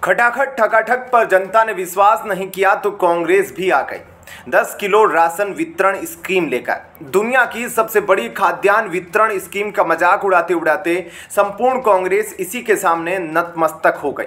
खटाखट ठकाठक पर जनता ने विश्वास नहीं किया तो कांग्रेस भी आ गई 10 किलो राशन वितरण स्कीम लेकर। दुनिया की सबसे बड़ी खाद्यान्न वितरण स्कीम का मजाक उड़ाते उड़ाते संपूर्ण कांग्रेस इसी के सामने नतमस्तक हो गई।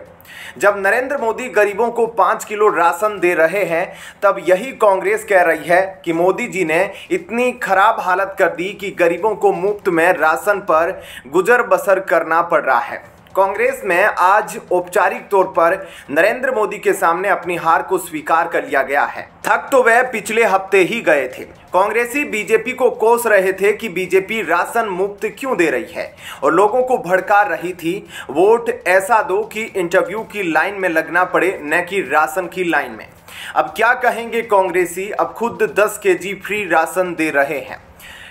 जब नरेंद्र मोदी गरीबों को 5 किलो राशन दे रहे हैं, तब यही कांग्रेस कह रही है कि मोदी जी ने इतनी खराब हालत कर दी कि गरीबों को मुफ्त में राशन पर गुजर बसर करना पड़ रहा है। कांग्रेस में आज औपचारिक तौर पर नरेंद्र मोदी के सामने अपनी हार को स्वीकार कर लिया गया है। थक तो वह पिछले हफ्ते ही गए थे। कांग्रेसी बीजेपी को कोस रहे थे कि बीजेपी राशन मुफ्त क्यों दे रही है और लोगों को भड़का रही थी, वोट ऐसा दो कि इंटरव्यू की लाइन में लगना पड़े, न कि राशन की लाइन में। अब क्या कहेंगे कांग्रेसी, अब खुद 10 केजी फ्री राशन दे रहे हैं।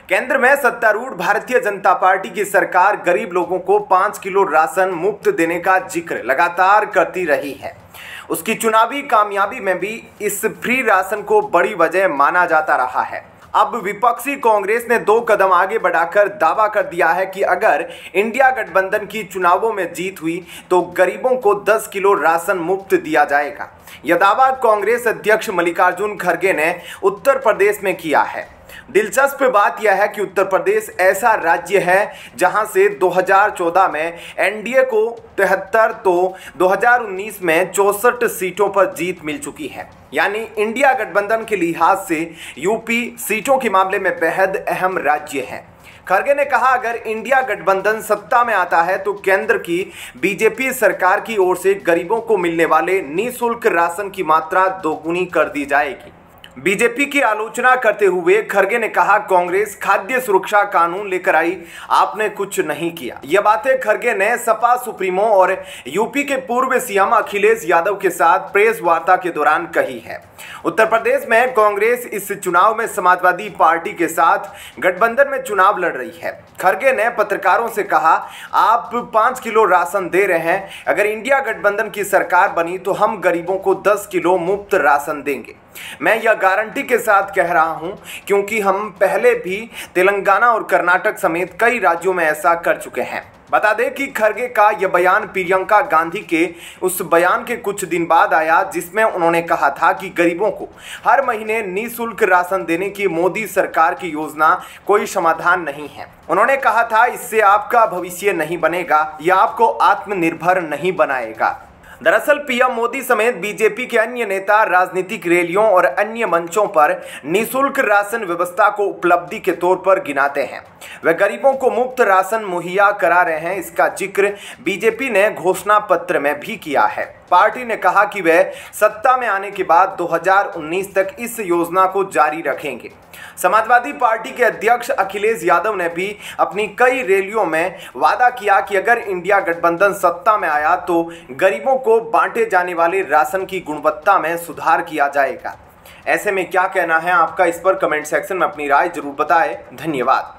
केंद्र में सत्तारूढ़ भारतीय जनता पार्टी की सरकार गरीब लोगों को 5 किलो राशन मुफ्त देने का जिक्र लगातार करती रही है। उसकी चुनावी कामयाबी में भी इस फ्री राशन को बड़ी वजह माना जाता रहा है। अब विपक्षी कांग्रेस ने 2 कदम आगे बढ़ाकर दावा कर दिया है कि अगर इंडिया गठबंधन की चुनावों में जीत हुई तो गरीबों को 10 किलो राशन मुफ्त दिया जाएगा। यह दावा कांग्रेस अध्यक्ष मल्लिकार्जुन खड़गे ने उत्तर प्रदेश में किया है। दिलचस्प बात यह है कि उत्तर प्रदेश ऐसा राज्य है जहां से 2014 में एनडीए को 73 तो 2019 में 64 सीटों पर जीत मिल चुकी है। यानी इंडिया गठबंधन के लिहाज से यूपी सीटों के मामले में बेहद अहम राज्य है। खड़गे ने कहा, अगर इंडिया गठबंधन सत्ता में आता है तो केंद्र की बीजेपी सरकार की ओर से गरीबों को मिलने वाले निःशुल्क राशन की मात्रा दोगुनी कर दी जाएगी। बीजेपी की आलोचना करते हुए खड़गे ने कहा, कांग्रेस खाद्य सुरक्षा कानून लेकर आई, आपने कुछ नहीं किया। यह बातें खड़गे ने सपा सुप्रीमो और यूपी के पूर्व सीएम अखिलेश यादव के साथ प्रेस वार्ता के दौरान कही है। उत्तर प्रदेश में कांग्रेस इस चुनाव में समाजवादी पार्टी के साथ गठबंधन में चुनाव लड़ रही है। खड़गे ने पत्रकारों से कहा, आप 5 किलो राशन दे रहे हैं, अगर इंडिया गठबंधन की सरकार बनी तो हम गरीबों को 10 किलो मुफ्त राशन देंगे। मैं यह गारंटी के साथ कह रहा हूं क्योंकि हम पहले भी तेलंगाना और कर्नाटक समेत कई राज्यों में ऐसा कर चुके हैं। बता दें कि खड़गे का यह बयान प्रियंका गांधी के उस बयान के कुछ दिन बाद आया जिसमें उन्होंने कहा था कि गरीबों को हर महीने निःशुल्क राशन देने की मोदी सरकार की योजना कोई समाधान नहीं है। उन्होंने कहा था, इससे आपका भविष्य नहीं बनेगा, यह आपको आत्मनिर्भर नहीं बनाएगा। दरअसल पीएम मोदी समेत बीजेपी के अन्य नेता राजनीतिक रैलियों और अन्य मंचों पर निःशुल्क राशन व्यवस्था को उपलब्धि के तौर पर गिनाते हैं। वे गरीबों को मुफ्त राशन मुहैया करा रहे हैं। इसका जिक्र बीजेपी ने घोषणा पत्र में भी किया है। पार्टी ने कहा कि वे सत्ता में आने के बाद 2019 तक इस योजना को जारी रखेंगे। समाजवादी पार्टी के अध्यक्ष अखिलेश यादव ने भी अपनी कई रैलियों में वादा किया कि अगर इंडिया गठबंधन सत्ता में आया तो गरीबों को बांटे जाने वाले राशन की गुणवत्ता में सुधार किया जाएगा। ऐसे में क्या कहना है आपका, इस पर कमेंट सेक्शन में अपनी राय जरूर बताएं। धन्यवाद।